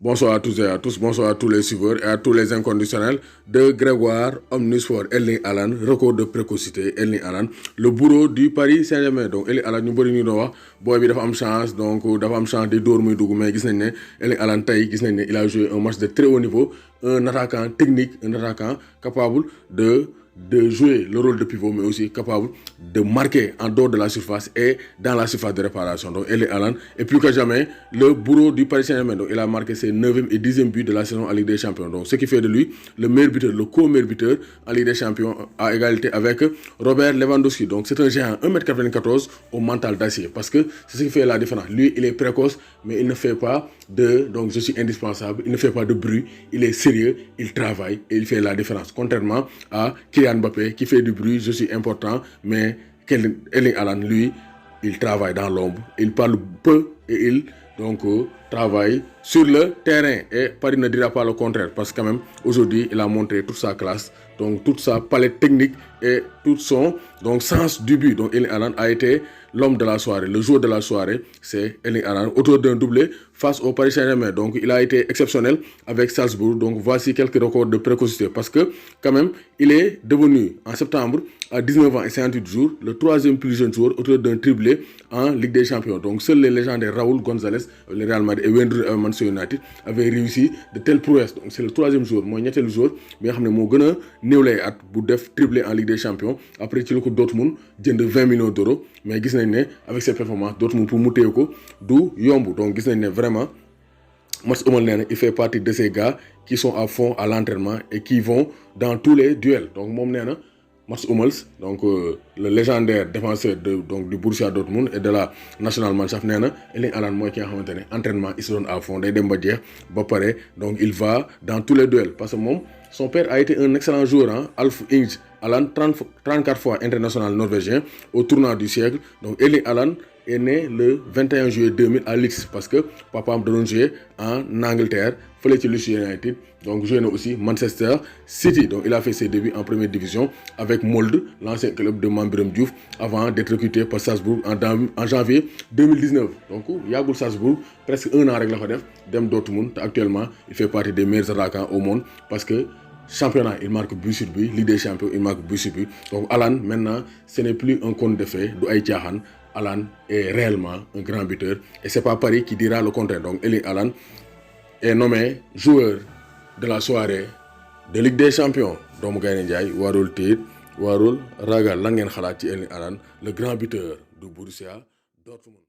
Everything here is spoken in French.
Bonsoir à tous et à tous, bonsoir à tous les suiveurs et à tous les inconditionnels de Grégoire Omnisport. Erling Haaland, record de précocité, Erling Haaland, le bourreau du Paris Saint-Germain. Donc Erling Haaland ñu bëri ñu doon wax booy bi dafa am chance donc dafa am chance di dóor muy dugg mais gis nañ ne Erling Haaland tey gis nañ ne il a joué un match de très haut niveau, un attaquant technique, un attaquant capable de jouer le rôle de pivot, mais aussi capable de marquer en dehors de la surface et dans la surface de réparation. Donc Erling Haaland est plus que jamais le bourreau du Paris Saint-Germain. Donc il a marqué ses 9e et 10e buts de la saison en Ligue des Champions. Donc ce qui fait de lui le meilleur buteur, le co-meilleur buteur en Ligue des Champions à égalité avec Robert Lewandowski. Donc c'est un géant 1m94 au mental d'acier, parce que c'est ce qui fait la différence. Lui, il est précoce, mais il ne fait pas donc je suis indispensable, il ne fait pas de bruit, il est sérieux, il travaille et il fait la différence. Contrairement à Kylian Mbappé qui fait du bruit, je suis important, mais Erling Haaland, lui, il travaille dans l'ombre, il parle peu et il travaille sur le terrain. Et Paris ne dira pas le contraire, parce que quand même aujourd'hui il a montré toute sa classe, donc toute sa palette technique et tout son sens du but. Donc Erling Haaland a été l'homme de la soirée, le joueur de la soirée, c'est Erling Haaland, autour d'un doublé face au Paris Saint-Germain. Donc il a été exceptionnel avec Salzbourg. Donc voici quelques records de précocité, parce que quand même il est devenu en septembre à 19 ans et 58 jours le 3e plus jeune joueur autour d'un triplé en Ligue des Champions. Donc seuls les légendaires Raúl González, le Real Madrid, et Wayne Rooney, Manchester United avaient réussi de telles prouesses. Donc c'est le 3e joueur, mooy ñetteelu joueur bi nga xam ne moo gën a néew lay at bu def triplé en Ligue des Champions. Après ci la ko Dortmund jënd 20 millions d'euros, mais gis nañ ne avec ses performances Dortmund pour mu téye ko du yomb. Donc gis nañ ne vraiment Mats Hummels nee na il fait partie de ces gars qui sont à fond à l'entraînement et qui vont dans tous les duels. Donc moom nee na Mats Hummels, donc le légendaire défenseur du Borussia Dortmund et de la Nationalmannschaft, nee na Erling Haaland mooy ki nga xamante ne entraînement il se donne à fond, day dem ba jeex ba pare, donc il va dans tous les duels. Parce que moom son père a été un excellent joueur, Alf Inge Haaland, 34 fois international norvégien au tournoi du siècle. Donc Erling Haaland est né le 21 juillet 2000 à Leeds, parce que papa da doon joué en Angleterre fële ci Leeds United, donc joué na aussi Manchester City. Donc il a fait ses débuts en première division avec Molde, l'ancien club de Mame Birame Diouf, avant d'être recruté par Salzbourg en janvier 2019. Donc yàggul Salzbourg, presque 1 an rek la fa def dem Dortmund. Actuellement il fait partie des meilleurs attaquants au monde, parce que championnat il marque but sur but, Ligue des Champions il marque but sur but. Donc Haaland maintenant ce n'est plus un conte de fées, du ay caaxaan. Haaland est réellement un grand buteur et c'est pas Paris qui dira le contraire. Donc Erling Haaland est nommé joueur de la soirée de Ligue des Champions. doomu Gaynde Njaay warul tiit warul ragal. la ngeen xalaat ci Erling Haaland, le grand buteur du Borussia Dortmund.